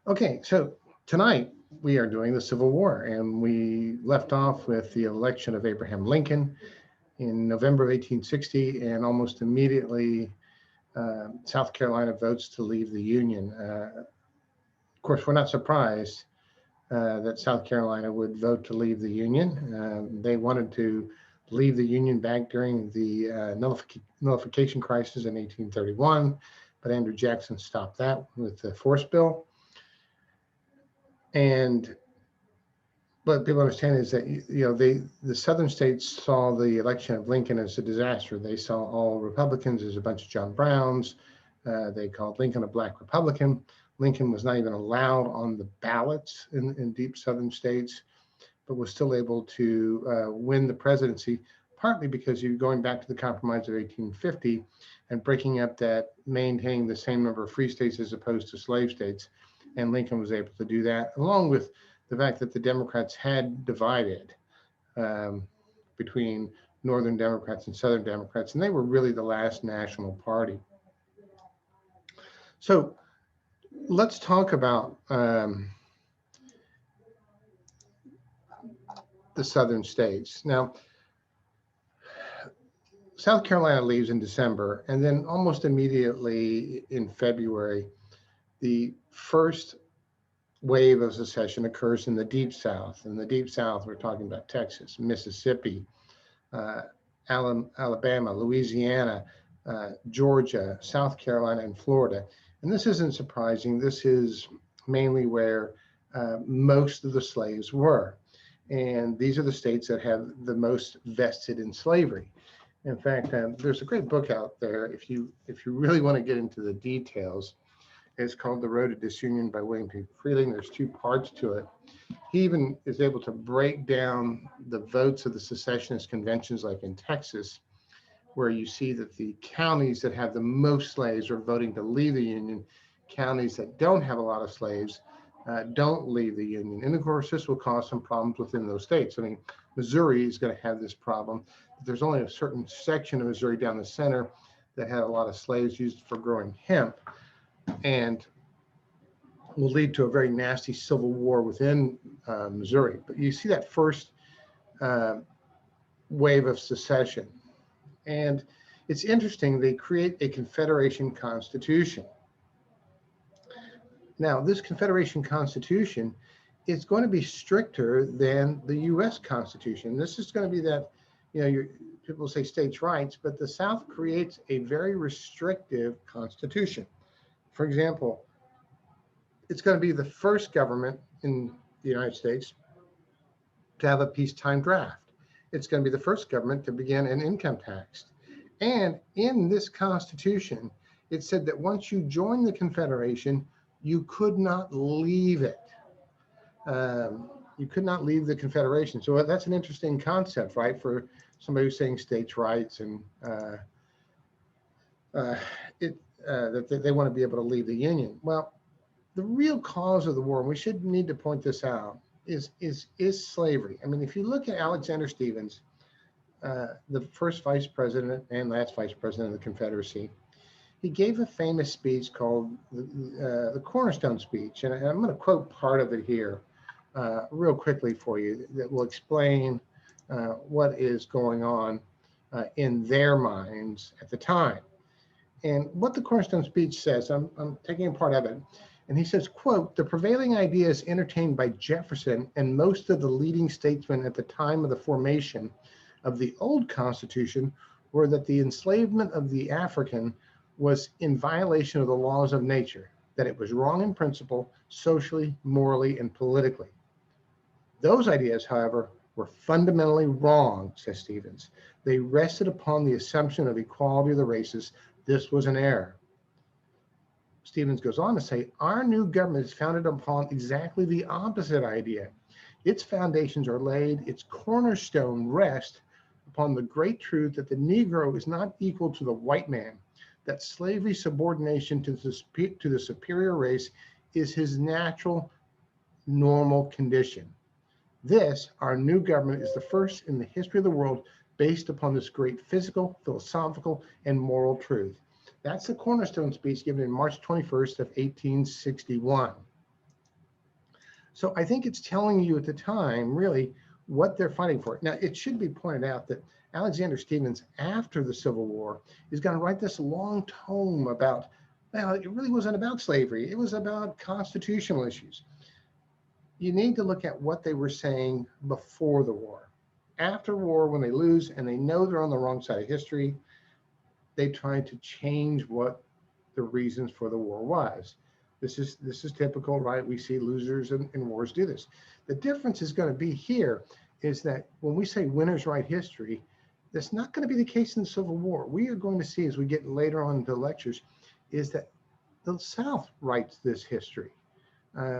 Okay, so tonight we are doing the Civil War, and we left off with the election of Abraham Lincoln in November of 1860, and almost immediately South Carolina votes to leave the Union. Of course, we're not surprised that South Carolina would vote to leave the Union. They wanted to leave the Union back during the nullification crisis in 1831, but Andrew Jackson stopped that with the Force Bill. And what people understand is that the southern states saw the election of Lincoln as a disaster. They saw all Republicans as a bunch of John Browns. They called Lincoln a black Republican. Lincoln was not even allowed on the ballots in deep southern states, but was still able to win the presidency, partly because you're going back to the Compromise of 1850 and breaking up that, maintaining the same number of free states as opposed to slave states. And Lincoln was able to do that, along with the fact that the Democrats had divided um, between Northern Democrats and Southern Democrats, and they were really the last national party. So let's talk about the Southern states. Now, South Carolina leaves in December, and then almost immediately in February, the first wave of secession occurs in the Deep South. In the Deep South, we're talking about Texas, Mississippi, uh, Alabama, Louisiana, Georgia, South Carolina, and Florida. And this isn't surprising. This is mainly where most of the slaves were. And these are the states that have the most vested in slavery. In fact, there's a great book out there. If you really want to get into the details, it's called The Road to Disunion by William P. Freeling. There's two parts to it. He even is able to break down the votes of the secessionist conventions, like in Texas, where you see that the counties that have the most slaves are voting to leave the Union. Counties that don't have a lot of slaves don't leave the Union. And of course, this will cause some problems within those states. I mean, Missouri is going to have this problem. There's only a certain section of Missouri down the center that had a lot of slaves used for growing hemp, and will lead to a very nasty civil war within Missouri. But you see that first uh, wave of secession. And it's interesting, they create a Confederation Constitution. Now, this Confederation Constitution is going to be stricter than the US Constitution. This is going to be that, people say states' rights, but the South creates a very restrictive constitution. For example, it's going to be the first government in the United States to have a peacetime draft. It's going to be the first government to begin an income tax. And in this Constitution, it said that once you join the Confederation, you could not leave it. You could not leave the Confederation. So that's an interesting concept, right, for somebody who's saying states' rights and uh, that they want to be able to leave the Union. Well, the real cause of the war, and we should need to point this out, is slavery. I mean, if you look at Alexander Stephens, the first vice president and last vice president of the Confederacy, he gave a famous speech called the Cornerstone Speech, and I'm going to quote part of it here real quickly for you that will explain what is going on in their minds at the time. And what the Cornerstone Speech says, I'm taking a part of it, and he says, quote, "The prevailing ideas entertained by Jefferson and most of the leading statesmen at the time of the formation of the old Constitution were that the enslavement of the African was in violation of the laws of nature, that it was wrong in principle, socially, morally, and politically. Those ideas, however, were fundamentally wrong," says Stephens. "They rested upon the assumption of equality of the races. This was an error." Stephens goes on to say, "Our new government is founded upon exactly the opposite idea. Its foundations are laid, its cornerstone rests upon the great truth that the Negro is not equal to the white man, that slavery subordination to the superior race is his natural, normal condition. This, our new government, is the first in the history of the world based upon this great physical, philosophical, and moral truth." That's the Cornerstone Speech given in March 21st of 1861. So I think it's telling you at the time, really, what they're fighting for. Now, it should be pointed out that Alexander Stephens, after the Civil War, is going to write this long tome about, well, it really wasn't about slavery. It was about constitutional issues. You need to look at what they were saying before the war. After war, when they lose and they know they're on the wrong side of history, they try to change what the reasons for the war was. This is typical, right? We see losers in wars do this. The difference is going to be here is that when we say winners write history, that's not going to be the case in the Civil War. We are going to see as we get later on into lectures is that the South writes this history.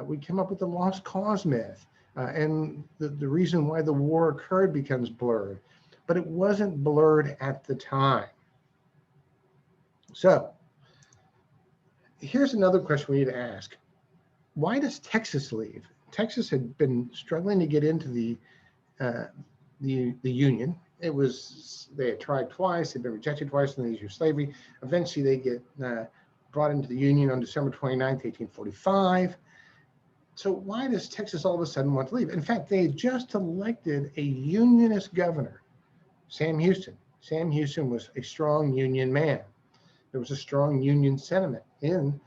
We come up with the lost cause myth, and the reason why the war occurred becomes blurred, but it wasn't blurred at the time. So here's another question we need to ask. Why does Texas leave? Texas had been struggling to get into the Union. They had tried twice, they'd been rejected twice on the issue of slavery. Eventually they get brought into the Union on December 29th, 1845. So why does Texas all of a sudden want to leave? In fact, they had just elected a Unionist governor, Sam Houston. Sam Houston was a strong Union man. There was a strong Union sentiment in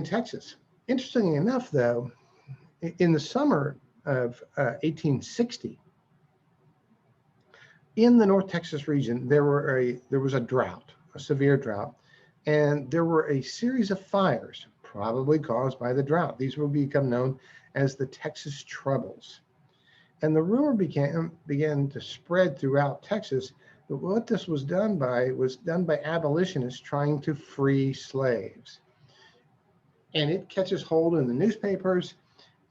Texas. Interestingly enough, though, in the summer of 1860, in the North Texas region, there was a drought, a severe drought, and there were a series of fires, probably caused by the drought. These will become known as the Texas Troubles. And the rumor began to spread throughout Texas that what this was done by abolitionists trying to free slaves. And it catches hold in the newspapers,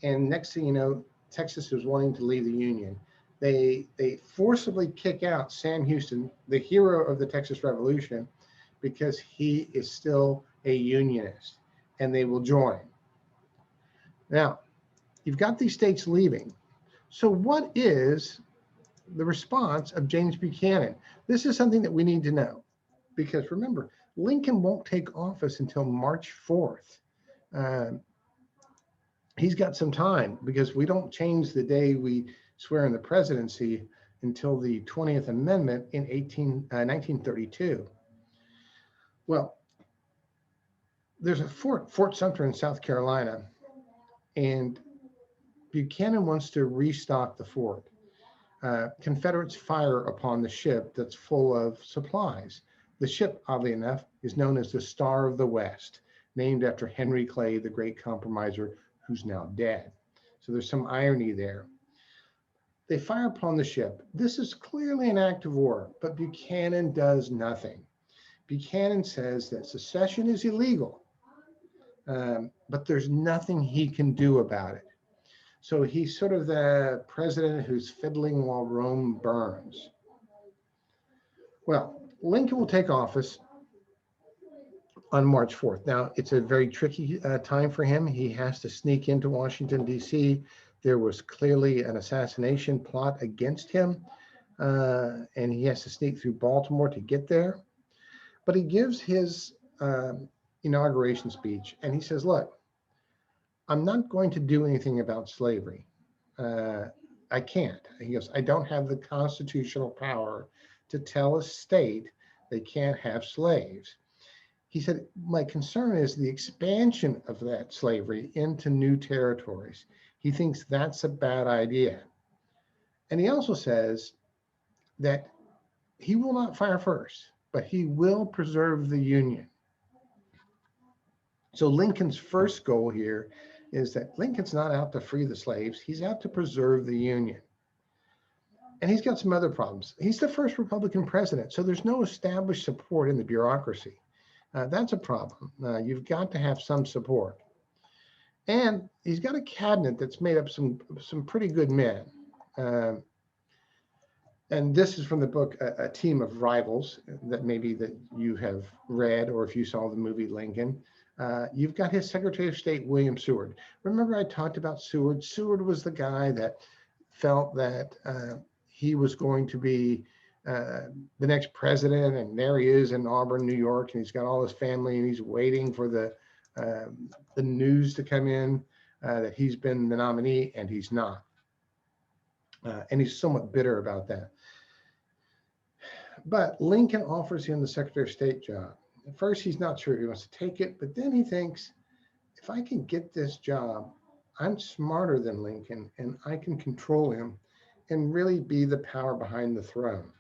and next thing you know, Texas is wanting to leave the Union. They forcibly kick out Sam Houston, the hero of the Texas Revolution, because he is still a Unionist, and they will join. Now, you've got these states leaving. So what is the response of James Buchanan? This is something that we need to know, because remember, Lincoln won't take office until March 4th. He's got some time, because we don't change the day we swear in the presidency until the 20th Amendment in 1932. Well, there's a Fort Sumter in South Carolina, and Buchanan wants to restock the fort. Confederates fire upon the ship that's full of supplies. The ship, oddly enough, is known as the Star of the West, named after Henry Clay, the great compromiser, who's now dead. So there's some irony there. They fire upon the ship. This is clearly an act of war, but Buchanan does nothing. Buchanan says that secession is illegal, but there's nothing he can do about it. So he's sort of the president who's fiddling while Rome burns. Well, Lincoln will take office on March 4th. Now, it's a very tricky time for him. He has to sneak into Washington, D.C. There was clearly an assassination plot against him, and he has to sneak through Baltimore to get there. But he gives his inauguration speech, and he says, look, I'm not going to do anything about slavery. I can't. He goes, I don't have the constitutional power to tell a state they can't have slaves. He said, my concern is the expansion of that slavery into new territories. He thinks that's a bad idea. And he also says that he will not fire first, but he will preserve the Union. So Lincoln's first goal here is that Lincoln's not out to free the slaves. He's out to preserve the Union. And he's got some other problems. He's the first Republican president, so there's no established support in the bureaucracy. That's a problem. You've got to have some support. And he's got a cabinet that's made up some pretty good men. And this is from the book, A Team of Rivals, that maybe that you have read, or if you saw the movie Lincoln. You've got his Secretary of State, William Seward. Remember I talked about Seward? Seward was the guy that felt that he was going to be the next president, and there he is in Auburn, New York, and he's got all his family, and he's waiting for the news to come in. that he's been the nominee and he's not. And he's somewhat bitter about that. But Lincoln offers him the Secretary of State job. At first, he's not sure he wants to take it, but then he thinks, if I can get this job, I'm smarter than Lincoln and I can control him and really be the power behind the throne.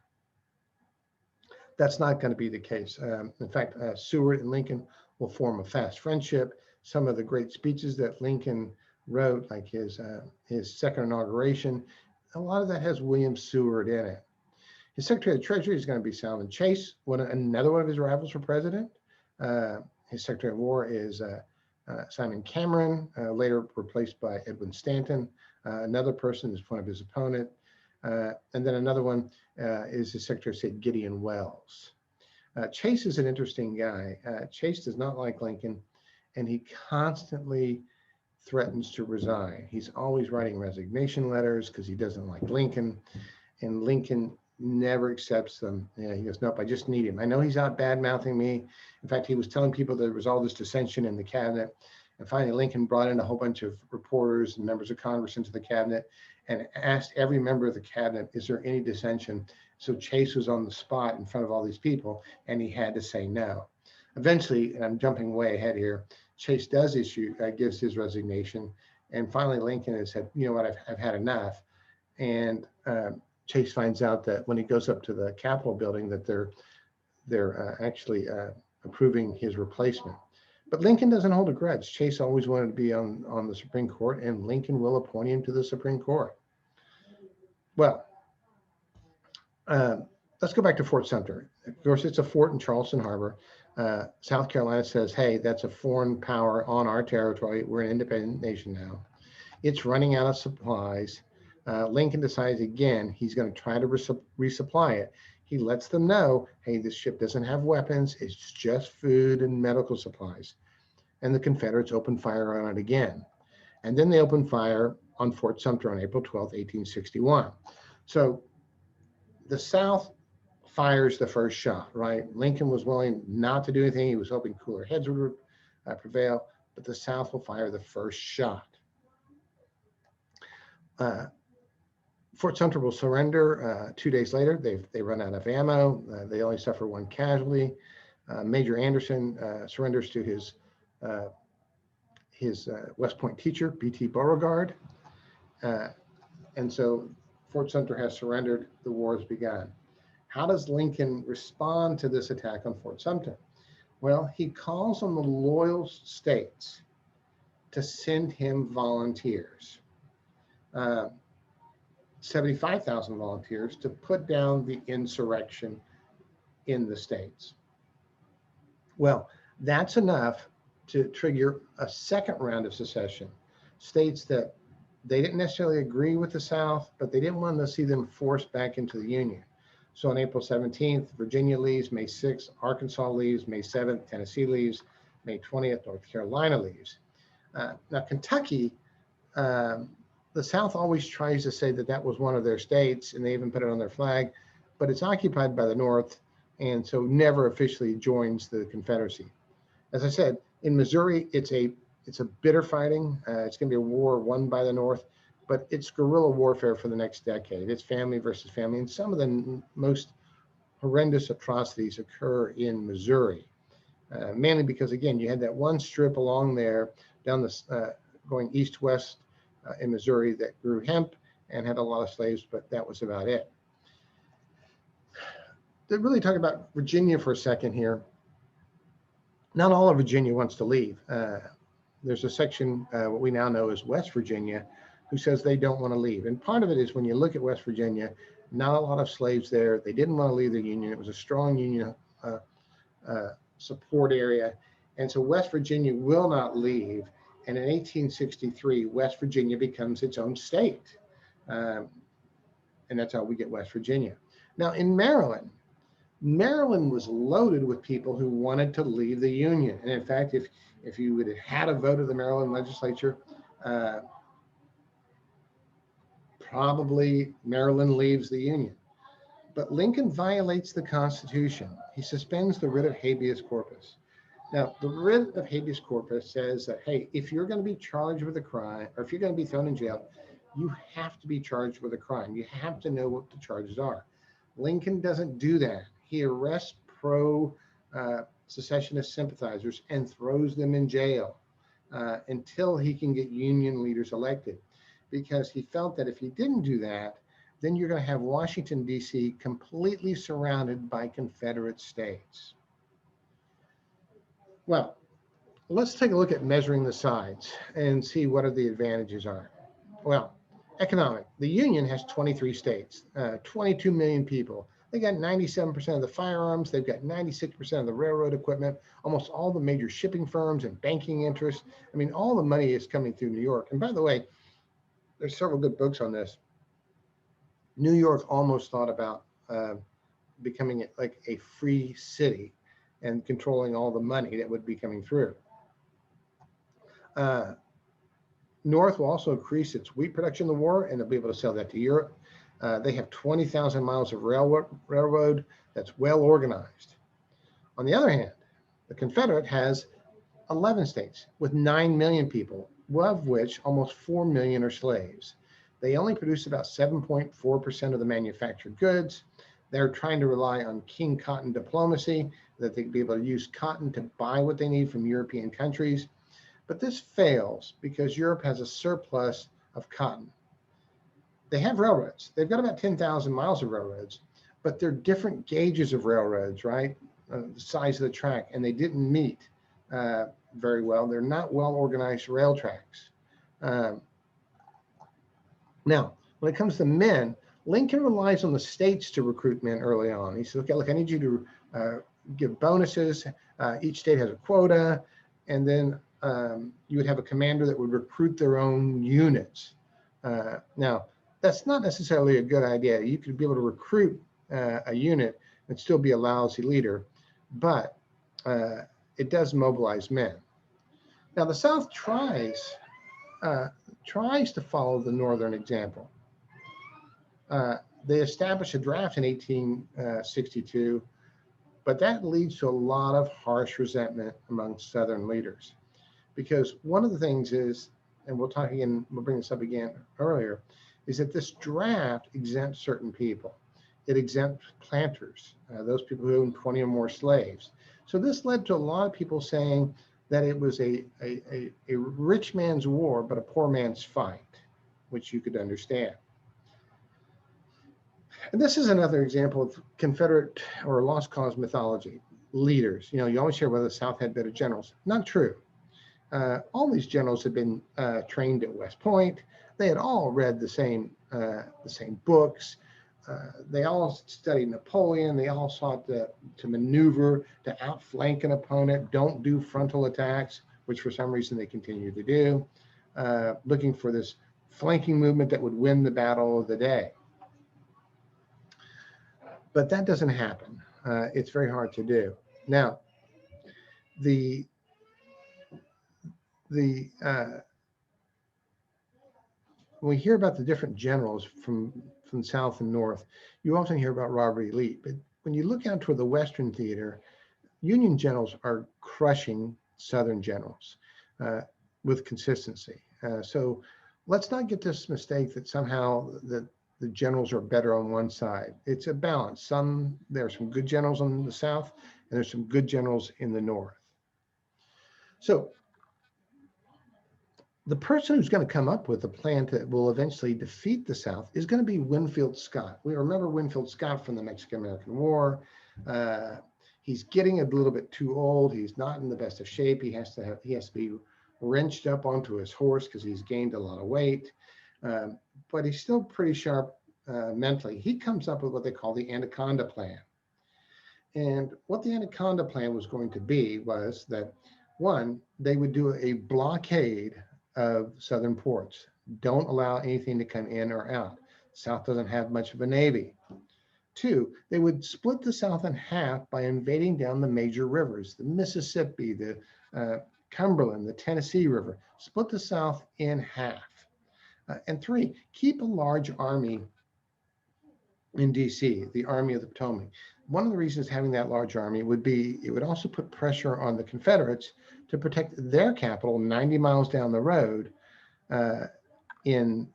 That's not going to be the case. In fact, Seward and Lincoln will form a fast friendship. Some of the great speeches that Lincoln wrote, like his second inauguration, a lot of that has William Seward in it. His Secretary of the Treasury is going to be Salmon Chase, another one of his rivals for president. His Secretary of War is Simon Cameron, later replaced by Edwin Stanton. Another person is one of his opponents. And then another one is his Secretary of State, Gideon Welles. Chase is an interesting guy. Chase does not like Lincoln, and he constantly threatens to resign. He's always writing resignation letters because he doesn't like Lincoln, and Lincoln never accepts them. He goes, nope, I just need him. I know he's not bad-mouthing me. In fact, he was telling people there was all this dissension in the cabinet. And finally, Lincoln brought in a whole bunch of reporters and members of Congress into the cabinet and asked every member of the cabinet, is there any dissension? So Chase was on the spot in front of all these people, and he had to say no. Eventually, and I'm jumping way ahead here, Chase does gives his resignation. And finally, Lincoln has said, you know what, I've had enough. And Chase finds out that when he goes up to the Capitol building that they're actually approving his replacement. But Lincoln doesn't hold a grudge. Chase always wanted to be on the Supreme Court, and Lincoln will appoint him to the Supreme Court. Well, let's go back to Fort Sumter. Of course, it's a fort in Charleston Harbor. South Carolina says, hey, that's a foreign power on our territory. We're an independent nation now. It's running out of supplies. Lincoln decides again, he's going to try to resupply it. He lets them know, hey, this ship doesn't have weapons. It's just food and medical supplies. And the Confederates open fire on it again. And then they open fire on Fort Sumter on April 12, 1861. So the South fires the first shot, right? Lincoln was willing not to do anything. He was hoping cooler heads would prevail, but the South will fire the first shot. Fort Sumter will surrender 2 days later. They run out of ammo. They only suffer one casualty. Major Anderson surrenders to his West Point teacher, B.T. Beauregard. And so Fort Sumter has surrendered. The war has begun. How does Lincoln respond to this attack on Fort Sumter? Well, he calls on the loyal states to send him volunteers. 75,000 volunteers to put down the insurrection in the states. Well, that's enough to trigger a second round of secession. States that they didn't necessarily agree with the South, but they didn't want to see them forced back into the Union. So on April 17th, Virginia leaves, May 6th, Arkansas leaves, May 7th, Tennessee leaves, May 20th, North Carolina leaves. Now, Kentucky, the South always tries to say that that was one of their states, and they even put it on their flag, but it's occupied by the North, and so never officially joins the Confederacy. As I said, in Missouri, it's a bitter fighting. It's going to be a war won by the North, but it's guerrilla warfare for the next decade. It's family versus family, and some of the most horrendous atrocities occur in Missouri, mainly because, again, you had that one strip along there down the going east-west in Missouri that grew hemp and had a lot of slaves, but that was about it. To really talk about Virginia for a second here, not all of Virginia wants to leave. There's a section, what we now know as West Virginia, who says they don't want to leave. And part of it is when you look at West Virginia, not a lot of slaves there. They didn't want to leave the Union. It was a strong Union support area. And so West Virginia will not leave. And in 1863, West Virginia becomes its own state. And that's how we get West Virginia. Now in Maryland was loaded with people who wanted to leave the Union. And in fact, if you would have had a vote of the Maryland legislature, probably Maryland leaves the Union. But Lincoln violates the Constitution. He suspends the writ of habeas corpus. Now, the writ of habeas corpus says that, hey, if you're going to be charged with a crime or if you're going to be thrown in jail, you have to be charged with a crime. You have to know what the charges are. Lincoln doesn't do that. He arrests pro secessionist sympathizers and throws them in jail until he can get Union leaders elected, because he felt that if he didn't do that, then you're going to have Washington, D.C. completely surrounded by Confederate states. Well, let's take a look at measuring the sides and see what are the advantages are. Well, economic. The Union has 23 states, 22 million people. They got 97% of the firearms. They've got 96% of the railroad equipment, almost all the major shipping firms and banking interests. I mean, all the money is coming through New York. And by the way, there's several good books on this. New York almost thought about becoming like a free city and controlling all the money that would be coming through. North will also increase its wheat production in the war, and they'll be able to sell that to Europe. They have 20,000 miles of railroad that's well organized. On the other hand, the Confederate has 11 states with 9 million people, of which almost 4 million are slaves. They only produce about 7.4% of the manufactured goods. They're trying to rely on king cotton diplomacy, that they'd be able to use cotton to buy what they need from European countries. But this fails because Europe has a surplus of cotton. They have railroads. They've got about 10,000 miles of railroads, but they're different gauges of railroads, right? The size of the track, and they didn't meet very well. They're not well organized rail tracks. Now, when it comes to men, Lincoln relies on the states to recruit men early on. He says, okay, look, I need you to give bonuses. Each state has a quota, and then you would have a commander that would recruit their own units. Now, that's not necessarily a good idea. You could be able to recruit a unit and still be a lousy leader, but it does mobilize men. Now, the South tries to follow the Northern example. They established a draft in 1862, but that leads to a lot of harsh resentment among Southern leaders. Because one of the things is, and we'll bring this up again earlier, is that this draft exempts certain people. It exempts planters, those people who own 20 or more slaves. So this led to a lot of people saying that it was a rich man's war, but a poor man's fight, which you could understand. And this is another example of Confederate or lost cause mythology. Leaders, you always hear whether the South had better generals. Not true. All these generals had been trained at West Point. They had all read the same books. They all studied Napoleon. They all sought to maneuver, to outflank an opponent, don't do frontal attacks, which for some reason they continue to do, looking for this flanking movement that would win the battle of the day. But that doesn't happen. It's very hard to do. Now, when we hear about the different generals from South and North, you often hear about Robert E. Lee. But when you look out toward the Western theater, Union generals are crushing Southern generals with consistency. So let's not get this mistake that somehow the generals are better on one side. It's a balance. There are some good generals on the South, and there's some good generals in the North. So the person who's going to come up with a plan that will eventually defeat the South is going to be Winfield Scott. We remember Winfield Scott from the Mexican-American War. He's getting a little bit too old. He's not in the best of shape. He has to be wrenched up onto his horse because he's gained a lot of weight. But he's still pretty sharp mentally. He comes up with what they call the Anaconda Plan. And what the Anaconda Plan was going to be was that, one, they would do a blockade of Southern ports. Don't allow anything to come in or out. The South doesn't have much of a navy. Two, they would split the South in half by invading down the major rivers, the Mississippi, the Cumberland, the Tennessee River. Split the South in half. And three, keep a large army in DC, the Army of the Potomac. One of the reasons having that large army would be it would also put pressure on the Confederates to protect their capital 90 miles down the road uh, in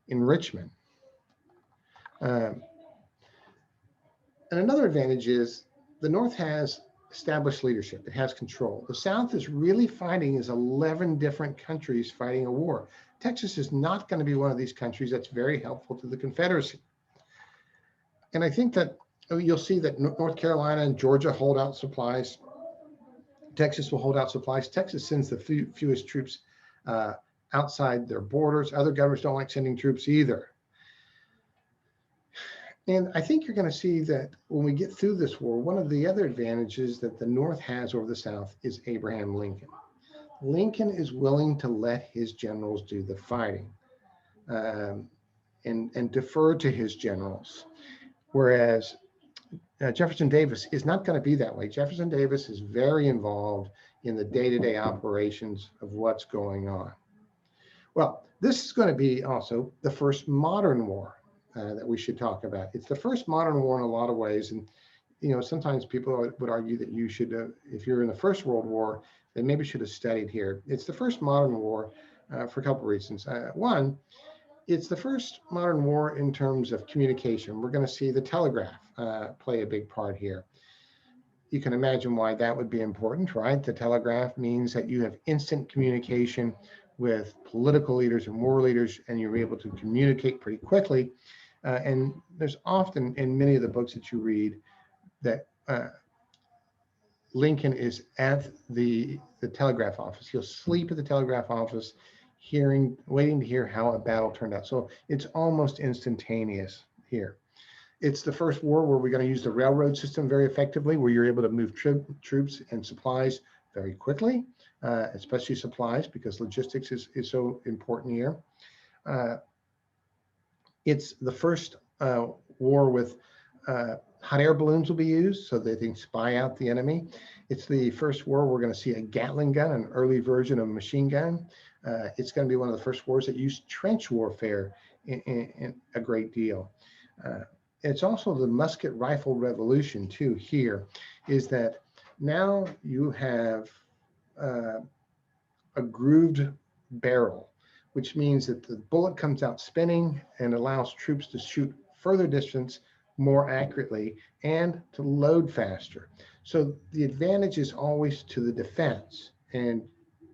Richmond. Um, and another advantage is the North has established leadership. It has control. The South is really fighting as 11 different countries fighting a war. Texas is not going to be one of these countries that's very helpful to the Confederacy. And I think that you'll see that North Carolina and Georgia hold out supplies. Texas will hold out supplies. Texas sends the fewest troops uh, outside their borders. Other governors don't like sending troops either. And I think you're going to see that when we get through this war, one of the other advantages that the North has over the South is Abraham Lincoln. Lincoln is willing to let his generals do the fighting um, and defer to his generals. Whereas Jefferson Davis is not going to be that way. Jefferson Davis is very involved in the day-to-day operations of what's going on. Well, this is going to be also the first modern war that we should talk about. It's the first modern war in a lot of ways. And, sometimes people would argue that you should, if you're in the First World War, then maybe should have studied here. It's the first modern war for a couple of reasons. One, it's the first modern war in terms of communication. We're going to see the telegraph play a big part here. You can imagine why that would be important, right? The telegraph means that you have instant communication with political leaders and war leaders, and you're able to communicate pretty quickly. And there's often in many of the books that you read that Lincoln is at the telegraph office. He'll sleep at the telegraph office, waiting to hear how a battle turned out. So it's almost instantaneous here. It's the first war where we're going to use the railroad system very effectively, where you're able to move troops and supplies very quickly, especially supplies, because logistics is so important here. It's the first war with hot air balloons will be used so that they can spy out the enemy. It's the first war we're going to see a Gatling gun, an early version of a machine gun. It's going to be one of the first wars that use trench warfare in a great deal. It's also the musket rifle revolution too here, is that now you have a grooved barrel, which means that the bullet comes out spinning and allows troops to shoot further distance more accurately and to load faster. So the advantage is always to the defense. And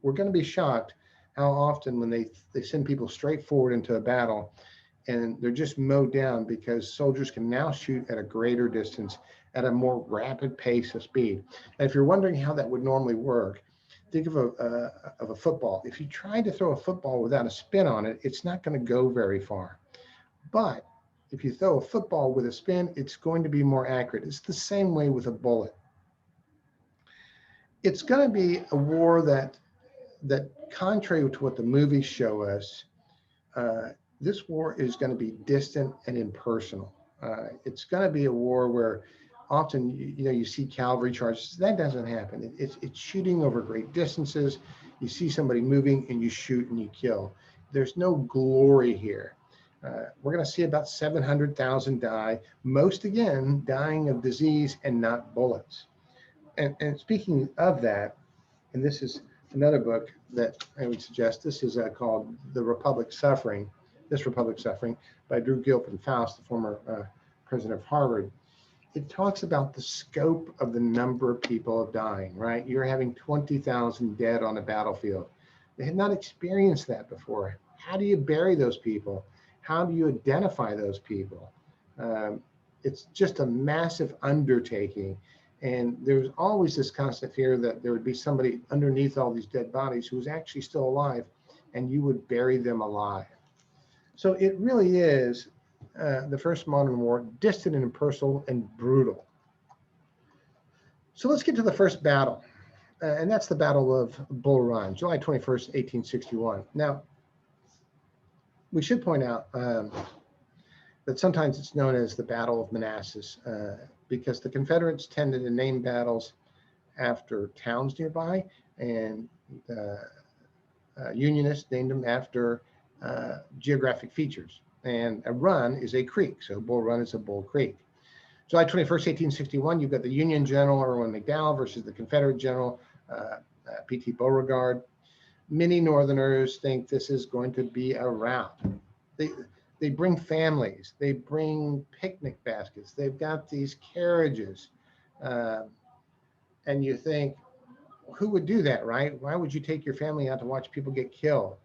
we're going to be shocked how often when they send people straight forward into a battle and they're just mowed down because soldiers can now shoot at a greater distance at a more rapid pace of speed. And if you're wondering how that would normally work, think of a football. If you try to throw a football without a spin on it, it's not going to go very far. But if you throw a football with a spin, it's going to be more accurate. It's the same way with a bullet. It's going to be a war that contrary to what the movies show us, this war is going to be distant and impersonal. It's going to be a war where often you see cavalry charges. That doesn't happen. It's shooting over great distances. You see somebody moving and you shoot and you kill. There's no glory here. We're going to see about 700,000 die, most again dying of disease and not bullets. And speaking of that, and this is another book that I would suggest. This is called The Republic Suffering. This Republic Suffering by Drew Gilpin Faust, the former president of Harvard. It talks about the scope of the number of people dying, right? You're having 20,000 dead on a battlefield. They had not experienced that before. How do you bury those people? How do you identify those people? It's just a massive undertaking. And there's always this constant fear that there would be somebody underneath all these dead bodies who was actually still alive, and you would bury them alive. So it really is the first modern war, distant and impersonal and brutal. So let's get to the first battle, and that's the Battle of Bull Run, July 21st, 1861. Now, we should point out that sometimes it's known as the Battle of Manassas because the Confederates tended to name battles after towns nearby, and Unionists named them after geographic features. and a run is a creek. So Bull Run is a Bull Creek. July 21st, 1861, you've got the Union General Irwin McDowell versus the Confederate General P.T. Beauregard. Many Northerners think this is going to be a rout. They bring families, they bring picnic baskets, they've got these carriages, and you think, who would do that, right? Why would you take your family out to watch people get killed?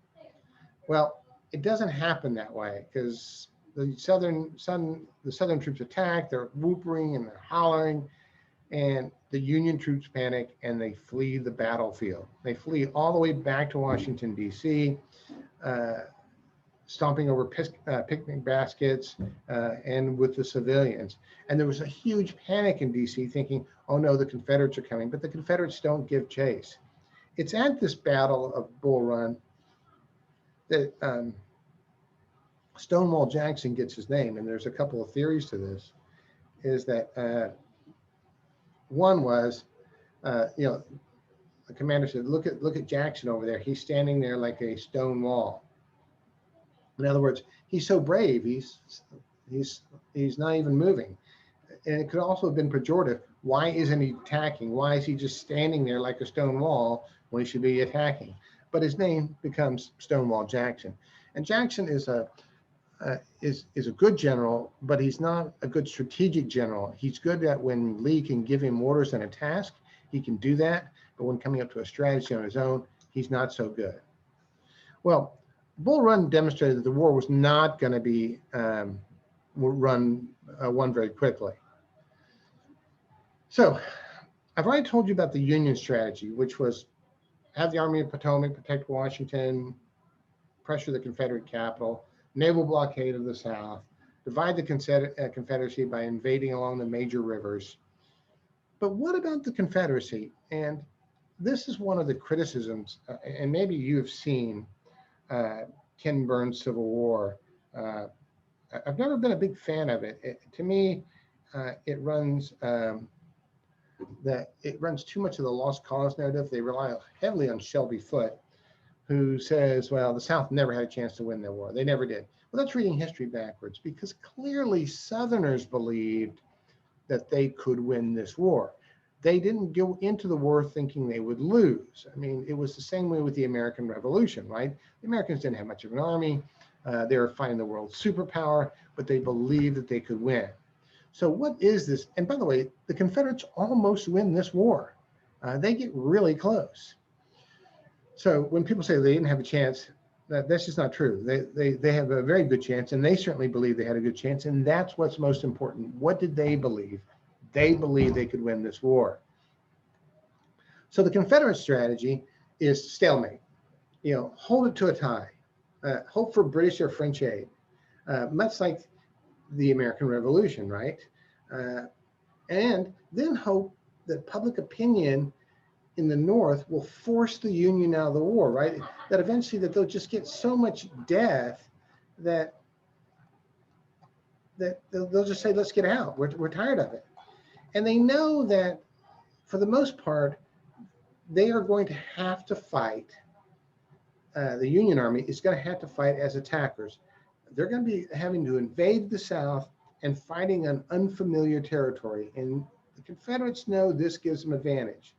Well, it doesn't happen that way because the Southern troops attack, they're whooping and they're hollering, and the Union troops panic and they flee the battlefield. They flee all the way back to Washington, D.C., stomping over picnic baskets and with the civilians. And there was a huge panic in D.C. thinking, oh no, the Confederates are coming, but the Confederates don't give chase. It's at this battle of Bull Run that Stonewall Jackson gets his name, and there's a couple of theories to this, is that one was, the commander said, look at Jackson over there. He's standing there like a stone wall. In other words, he's so brave, he's not even moving. And it could also have been pejorative. Why isn't he attacking? Why is he just standing there like a stone wall when he should be attacking? But his name becomes Stonewall Jackson. And Jackson is a good general, but he's not a good strategic general. He's good at when Lee can give him orders and a task, he can do that. But when coming up to a strategy on his own, he's not so good. Well, Bull Run demonstrated that the war was not going to be won very quickly. So I've already told you about the Union strategy, which was have the Army of Potomac protect Washington, pressure the Confederate capital, naval blockade of the South, divide the Confederacy by invading along the major rivers. But what about the Confederacy? And this is one of the criticisms, and maybe you've seen Ken Burns' Civil War. I've never been a big fan of it. To me, it runs too much of the lost cause narrative. They rely heavily on Shelby Foote, who says, well, the South never had a chance to win the war. They never did. Well, that's reading history backwards, because clearly Southerners believed that they could win this war. They didn't go into the war thinking they would lose. I mean, it was the same way with the American Revolution, right? The Americans didn't have much of an army. They were fighting the world superpower, but they believed that they could win. So what is this? And by the way, the Confederates almost win this war. They get really close. So when people say they didn't have a chance, that's just not true. They have a very good chance, and they certainly believe they had a good chance, and that's what's most important. What did they believe? They believed they could win this war. So the Confederate strategy is stalemate. Hold it to a tie. Hope for British or French aid, much like the American Revolution, right? And then hope that public opinion in the North will force the Union out of the war, right? That eventually that they'll just get so much death that they'll just say, let's get out. We're tired of it. And they know that for the most part, they are going to have to fight. The Union Army is going to have to fight as attackers. They're going to be having to invade the South and fighting on unfamiliar territory. And the Confederates know this gives them advantage.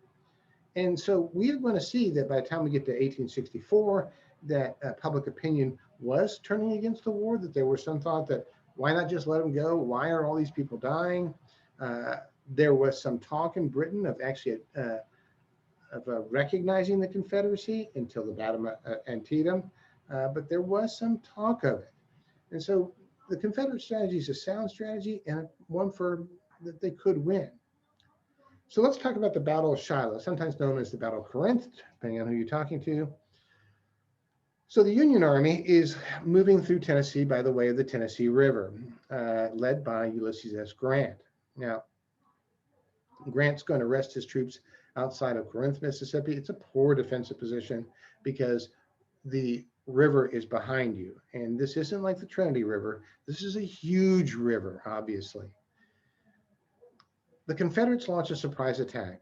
And so we're going to see that by the time we get to 1864, that public opinion was turning against the war, that there was some thought that why not just let them go? Why are all these people dying? There was some talk in Britain of actually recognizing the Confederacy until the Battle of Antietam, but there was some talk of it. And so the Confederate strategy is a sound strategy and one that they could win. So let's talk about the Battle of Shiloh, sometimes known as the Battle of Corinth, depending on who you're talking to. So the Union Army is moving through Tennessee by the way of the Tennessee River, led by Ulysses S. Grant. Now, Grant's going to rest his troops outside of Corinth, Mississippi. It's a poor defensive position because the river is behind you. And this isn't like the Trinity River. This is a huge river, obviously. The Confederates launch a surprise attack.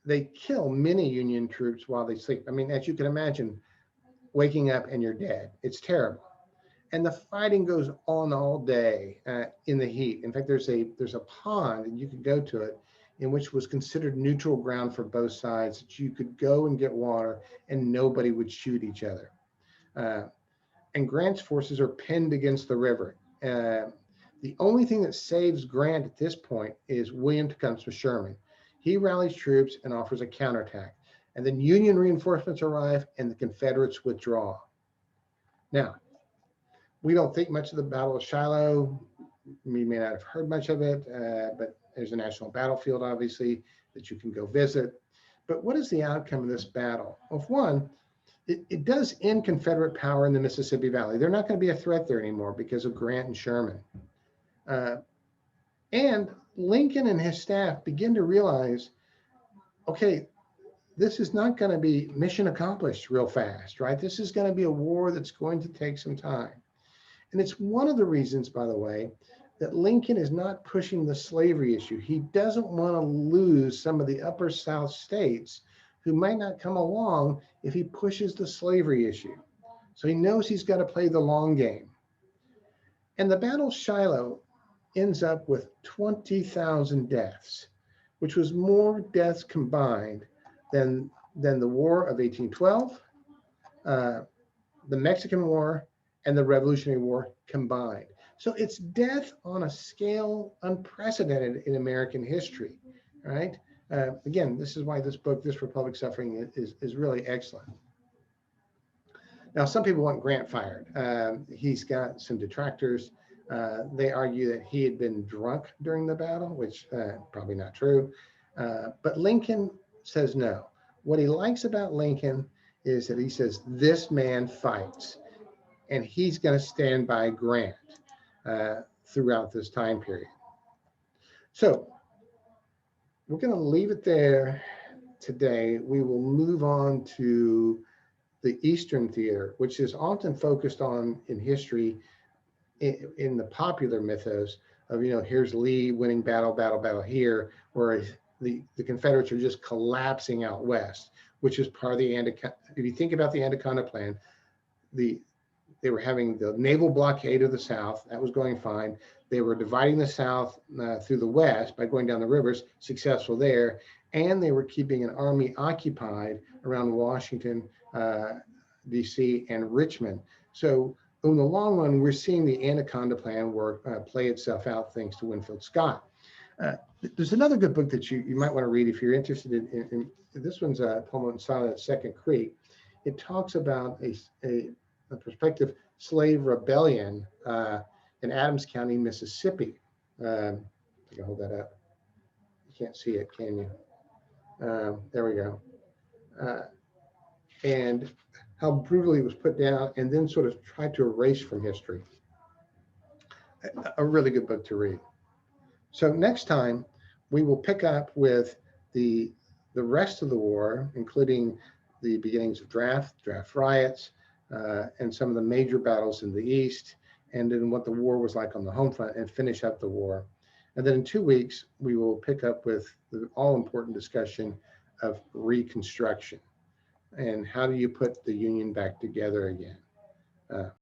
They kill many Union troops while they sleep. I mean, as you can imagine, waking up and you're dead. It's terrible. And the fighting goes on all day in the heat. In fact, there's a pond, and you could go to it, in which was considered neutral ground for both sides, that you could go and get water and nobody would shoot each other. And Grant's forces are pinned against the river. The only thing that saves Grant at this point is William Tecumseh Sherman. He rallies troops and offers a counterattack. And then Union reinforcements arrive and the Confederates withdraw. Now, we don't think much of the Battle of Shiloh. We may not have heard much of it, but there's a national battlefield, obviously, that you can go visit. But what is the outcome of this battle? Well, for one, it does end Confederate power in the Mississippi Valley. They're not going to be a threat there anymore because of Grant and Sherman. And Lincoln and his staff begin to realize, okay, this is not going to be mission accomplished real fast, right? This is going to be a war that's going to take some time. And it's one of the reasons, by the way, that Lincoln is not pushing the slavery issue. He doesn't want to lose some of the upper South states who might not come along if he pushes the slavery issue. So he knows he's got to play the long game. And the Battle of Shiloh ends up with 20,000 deaths, which was more deaths combined than the War of 1812, the Mexican War, and the Revolutionary War combined. So it's death on a scale unprecedented in American history, right? Again, this is why this book, This Republic Suffering, is really excellent. Now, some people want Grant fired. He's got some detractors. They argue that he had been drunk during the battle, which probably not true. But Lincoln says no. What he likes about Lincoln is that he says, this man fights, and he's going to stand by Grant throughout this time period. So we're going to leave it there today. We will move on to the Eastern Theater, which is often focused on in history in the popular mythos of, here's Lee winning battle here, whereas the Confederates are just collapsing out west, which is part of the Anaconda. If you think about the Anaconda Plan, they were having the naval blockade of the South. That was going fine. They were dividing the South through the West by going down the rivers, successful there. And they were keeping an army occupied around Washington, D.C. and Richmond. So in the long run, we're seeing the Anaconda Plan work play itself out thanks to Winfield Scott. There's another good book that you might want to read if you're interested in this one's Pullman Silent at Second Creek. It talks about a prospective slave rebellion in Adams County, Mississippi. I can hold that up. You can't see it, can you? There we go. And how brutally it was put down and then sort of tried to erase from history. A really good book to read. So next time we will pick up with the rest of the war, including the beginnings of draft riots, and some of the major battles in the East, and then what the war was like on the home front, and finish up the war. And then in 2 weeks, we will pick up with the all-important discussion of Reconstruction and how do you put the Union back together again.